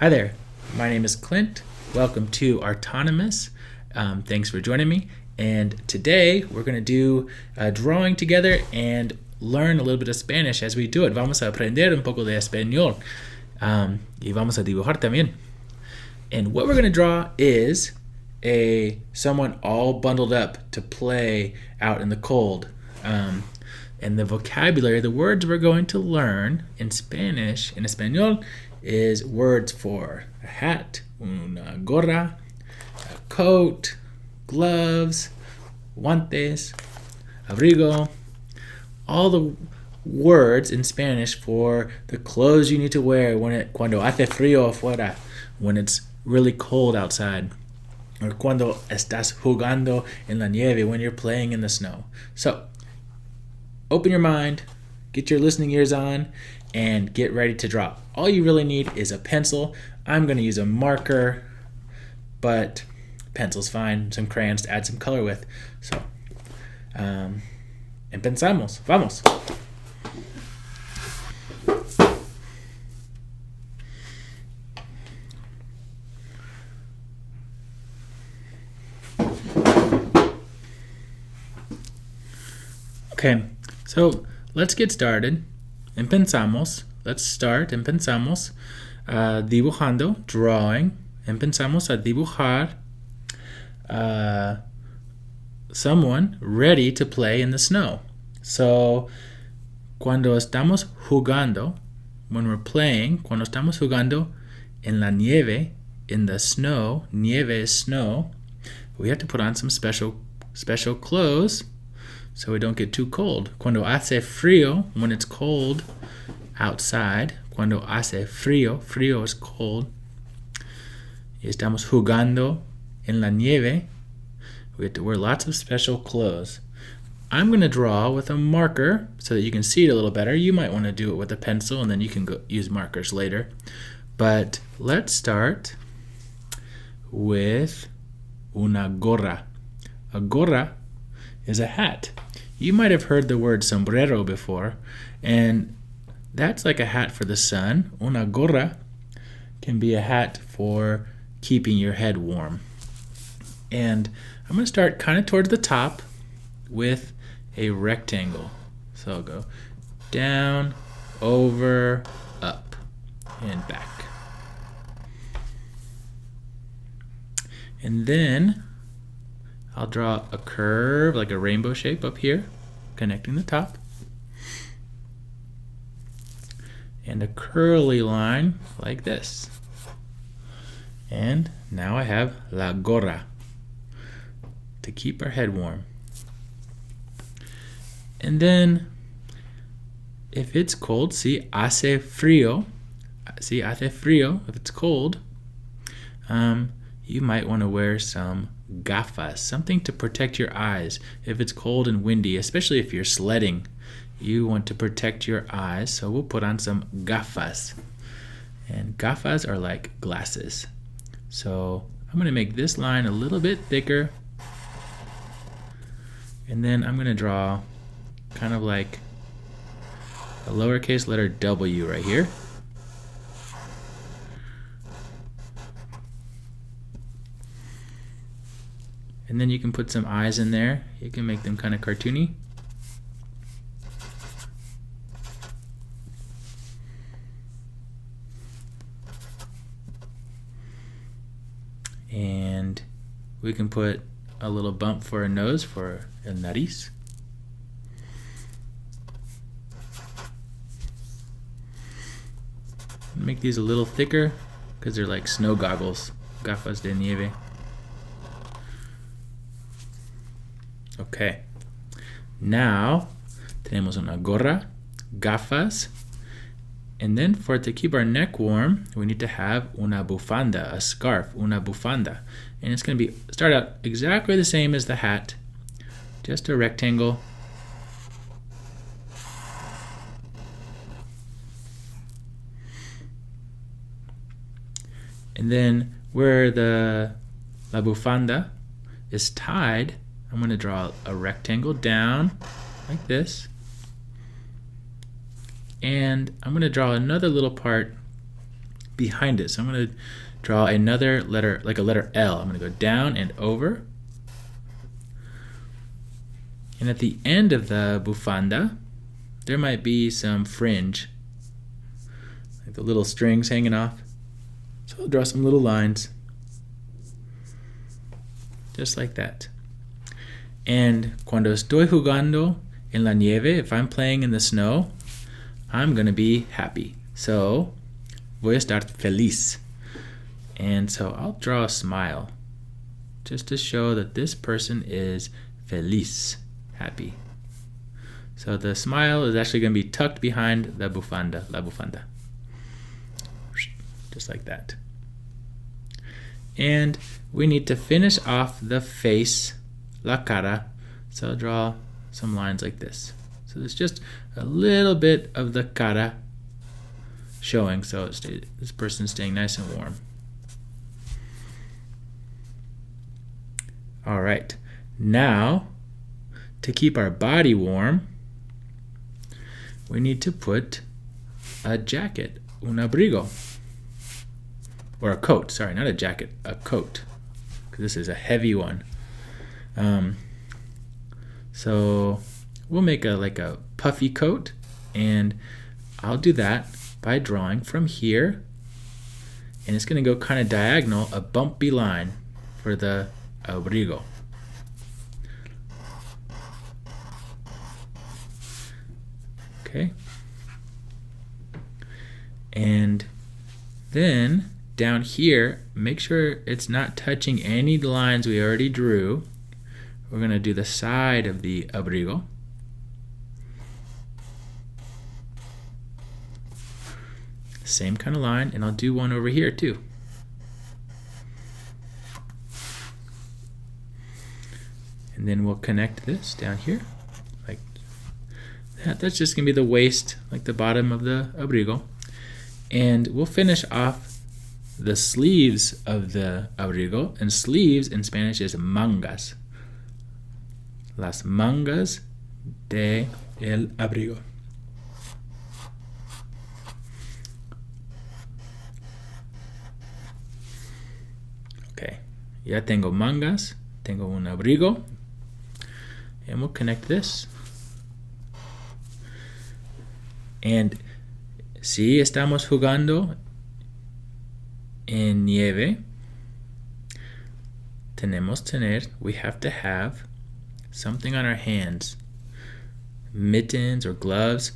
Hi there, my name is Clint. Welcome to Autonomous. Thanks for joining me. And today we're going to do a drawing together and learn a little bit of Spanish as we do it. Vamos a aprender un poco de español. Y vamos a dibujar también. And what we're going to draw is someone all bundled up to play out in the cold. And the vocabulary, the words we're going to learn in Spanish, in español, is words for a hat, una gorra, a coat, gloves, guantes, abrigo, all the words in Spanish for the clothes you need to wear cuando hace frío afuera, when it's really cold outside, or cuando estás jugando en la nieve, when you're playing in the snow. So, open your mind, get your listening ears on, and get ready to draw. All you really need is a pencil. I'm going to use a marker, but pencil's fine. Some crayons to add some color with. So, empezamos. Vamos. Okay, so let's get started. Empezamos. Let's start. Empezamos dibujando, drawing. Empezamos a dibujar someone ready to play in the snow. So, cuando estamos jugando, when we're playing, cuando estamos jugando en la nieve, in the snow, nieve is snow, we have to put on some special clothes so we don't get too cold. Cuando hace frío, when it's cold outside, cuando hace frío, frío is cold, y estamos jugando en la nieve, we have to wear lots of special clothes. I'm going to draw with a marker so that you can see it a little better. You might want to do it with a pencil and then you can use markers later. But let's start with una gorra. A gorra is a hat. You might have heard the word sombrero before, and that's like a hat for the sun. Una gorra can be a hat for keeping your head warm. And I'm going to start kind of towards the top with a rectangle. So I'll go down, over, up, and back. And then I'll draw a curve, like a rainbow shape up here, connecting the top. And a curly line like this. And now I have la gorra to keep our head warm. And then, if it's cold, see, hace frío. See, hace frío, if it's cold, you might want to wear some gafas, something to protect your eyes. If it's cold and windy, especially if you're sledding, you want to protect your eyes, so we'll put on some gafas. And gafas are like glasses. So I'm going to make this line a little bit thicker. And then I'm going to draw kind of like a lowercase letter W right here. And then you can put some eyes in there. You can make them kind of cartoony. And we can put a little bump for a nose for el nariz. Make these a little thicker because they're like snow goggles, gafas de nieve. Okay, now tenemos una gorra, gafas, and then to keep our neck warm, we need to have una bufanda, a scarf, una bufanda. And it's going to start out exactly the same as the hat, just a rectangle. And then where la bufanda is tied, I'm going to draw a rectangle down like this. And I'm going to draw another little part behind it. So I'm going to draw another letter, like a letter L. I'm going to go down and over. And at the end of the bufanda, there might be some fringe, like the little strings hanging off. So I'll draw some little lines, just like that. And cuando estoy jugando en la nieve, if I'm playing in the snow, I'm going to be happy. So voy a estar feliz. And so I'll draw a smile, just to show that this person is feliz, happy. So the smile is actually going to be tucked behind the bufanda, la bufanda. Just like that. And we need to finish off the face, la cara. So I'll draw some lines like this. So there's just a little bit of the cara showing, so this person's staying nice and warm. All right, now to keep our body warm, we need to put a jacket, un abrigo, or a coat. Sorry, not a jacket, a coat, because this is a heavy one. So we'll make like a puffy coat, and I'll do that by drawing from here, and it's going to go kind of diagonal, a bumpy line for the abrigo. Okay. And then down here, make sure it's not touching any lines we already drew. We're going to do the side of the abrigo. Same kind of line, and I'll do one over here too. And then we'll connect this down here like that. That's just going to be the waist, like the bottom of the abrigo. And we'll finish off the sleeves of the abrigo. And sleeves in Spanish is mangas. Las mangas de el abrigo. Okay, ya tengo mangas, tengo un abrigo, and we'll connect this. And si estamos jugando en nieve, we have to have something on our hands. Mittens or gloves.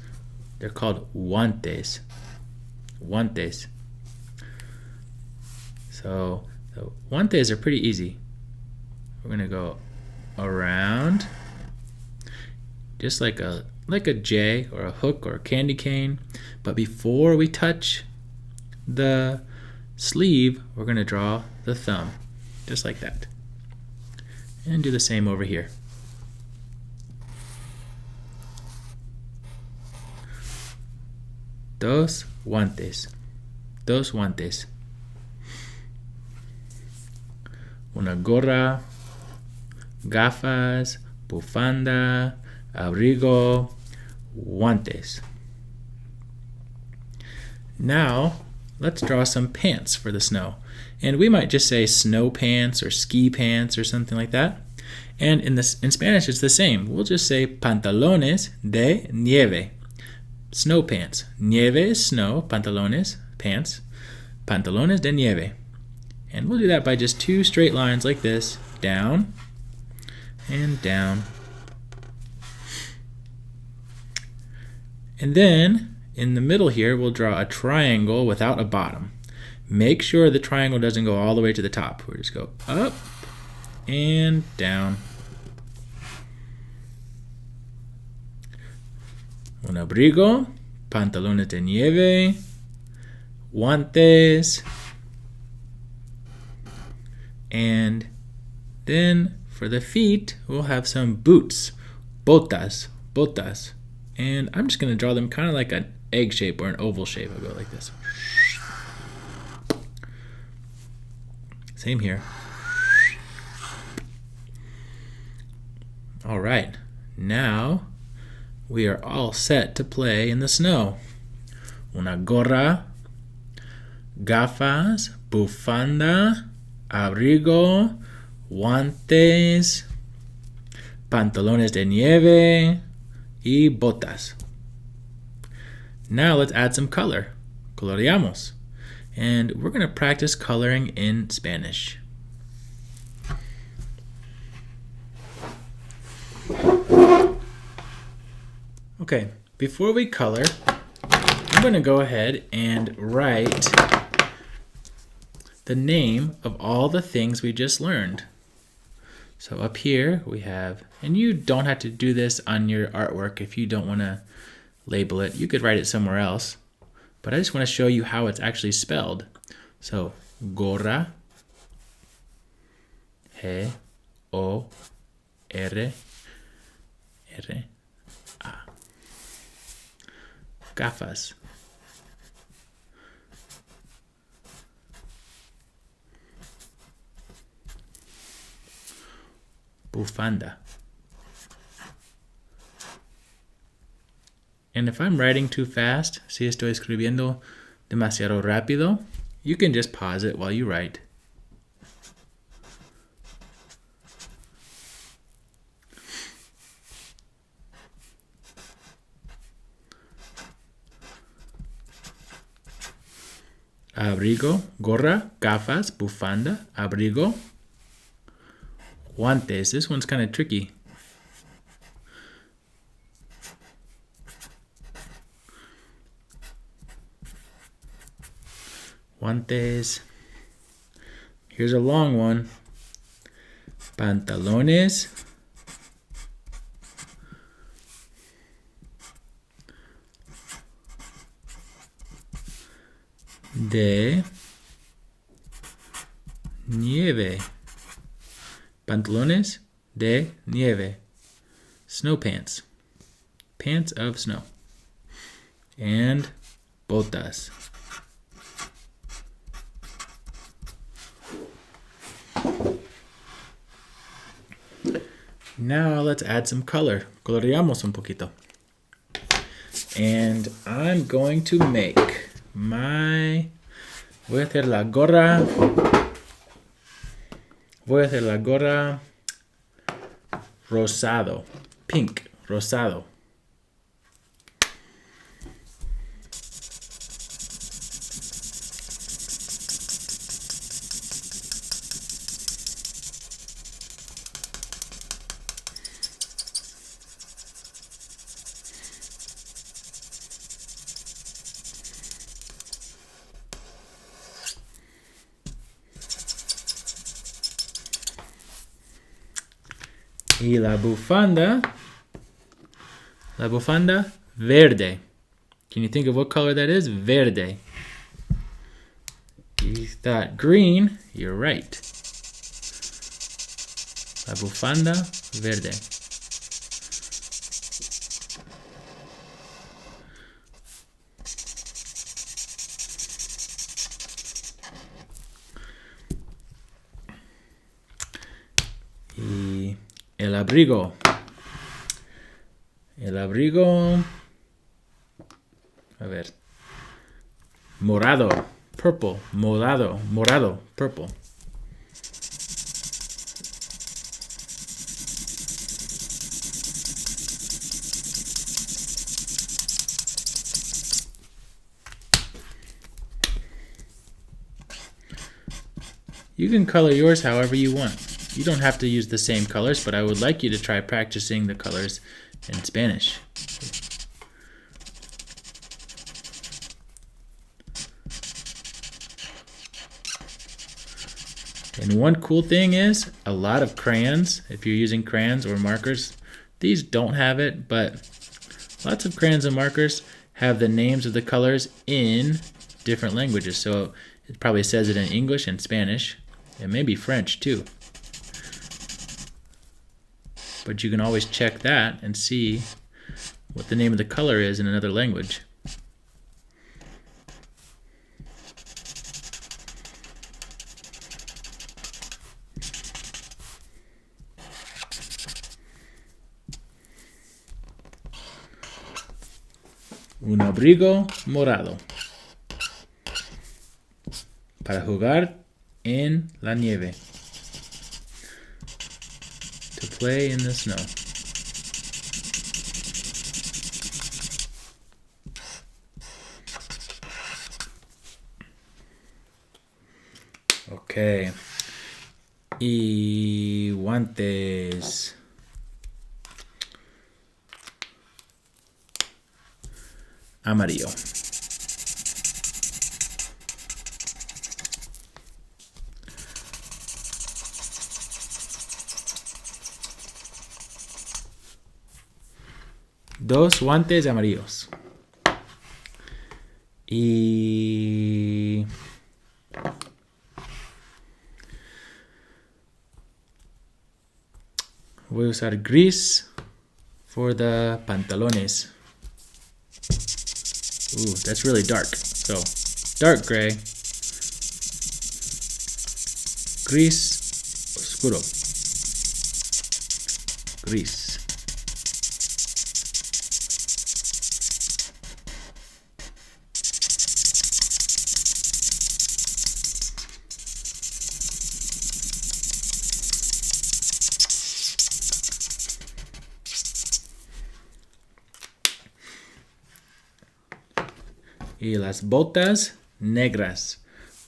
They're called guantes. Guantes. So the guantes are pretty easy. We're going to go around just like a J or a hook or a candy cane. But before we touch the sleeve, we're going to draw the thumb, just like that. And do the same over here. Dos guantes. Dos guantes. Una gorra, gafas, bufanda, abrigo, guantes. Now, let's draw some pants for the snow. And we might just say snow pants or ski pants or something like that. And in Spanish, it's the same. We'll just say pantalones de nieve. Snow pants. Nieve is snow, pantalones, pants. Pantalones de nieve. And we'll do that by just two straight lines like this, down and down. And then in the middle here, we'll draw a triangle without a bottom. Make sure the triangle doesn't go all the way to the top. We'll just go up and down. Un abrigo, pantalones de nieve, guantes, and then for the feet, we'll have some boots, botas, botas. And I'm just going to draw them kind of like an egg shape or an oval shape. I'll go like this. Same here. All right, now we are all set to play in the snow. Una gorra, gafas, bufanda, abrigo, guantes, pantalones de nieve, y botas. Now let's add some color. Coloreamos. And we're going to practice coloring in Spanish. Okay, before we color, I'm going to go ahead and write the name of all the things we just learned. So up here we have, and you don't have to do this on your artwork if you don't want to label it. You could write it somewhere else, but I just want to show you how it's actually spelled. So gorra, G, O, R, R, A. Gafas. Bufanda. And if I'm writing too fast, si estoy escribiendo demasiado rápido, you can just pause it while you write. Abrigo, gorra, gafas, bufanda, abrigo. Guantes. This one's kind of tricky. Guantes. Here's a long one. Pantalones. De nieve. Pantalones de nieve. Snow pants. Pants of snow. And botas. Now let's add some color. Coloreamos un poquito. And I'm going to make voy a hacer la gorra. Voy a hacer la gorra rosado. Pink, rosado. Y la bufanda verde. Can you think of what color that is? Verde. You thought green, you're right. La bufanda verde. Y el abrigo. El abrigo. A ver. Morado. Purple. Morado. Morado. Purple. You can color yours however you want. You don't have to use the same colors, but I would like you to try practicing the colors in Spanish. And one cool thing is, a lot of crayons, if you're using crayons or markers, these don't have it, but lots of crayons and markers have the names of the colors in different languages. So it probably says it in English and Spanish, and maybe French too. But you can always check that and see what the name of the color is in another language. Un abrigo morado. para jugar en la nieve. To play in the snow. Okay. Y guantes. Amarillo. Dos guantes amarillos. Y voy a usar gris for the pantalones. Ooh, that's really dark. So, dark gray. Gris oscuro. Gris. Y las botas negras.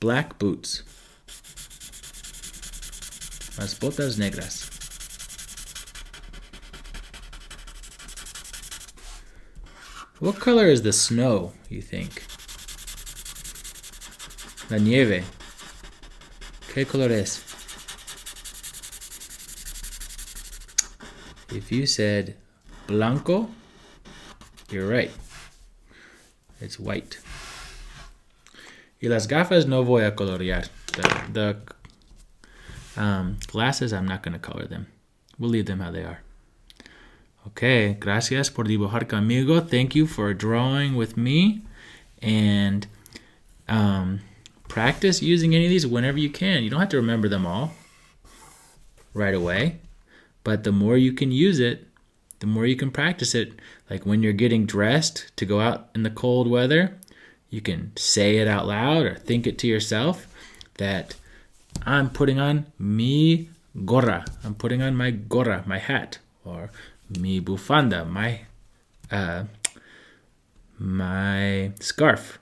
Black boots. Las botas negras. What color is the snow, you think? La nieve. ¿Qué color es? If you said blanco, you're right. It's white. Y las gafas no voy a colorear. The glasses, I'm not going to color them. We'll leave them how they are. Okay, gracias por dibujar conmigo. Thank you for drawing with me. And practice using any of these whenever you can. You don't have to remember them all right away. But the more you can use it, the more you can practice it. Like when you're getting dressed to go out in the cold weather, you can say it out loud or think it to yourself that I'm putting on mi gorra. I'm putting on my gorra, my hat. Or mi bufanda, my scarf.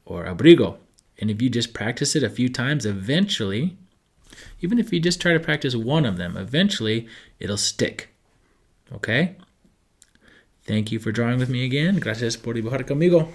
Or abrigo. And if you just practice it a few times, eventually, even if you just try to practice one of them, eventually it'll stick. Okay? Thank you for drawing with me again. Gracias por dibujar conmigo.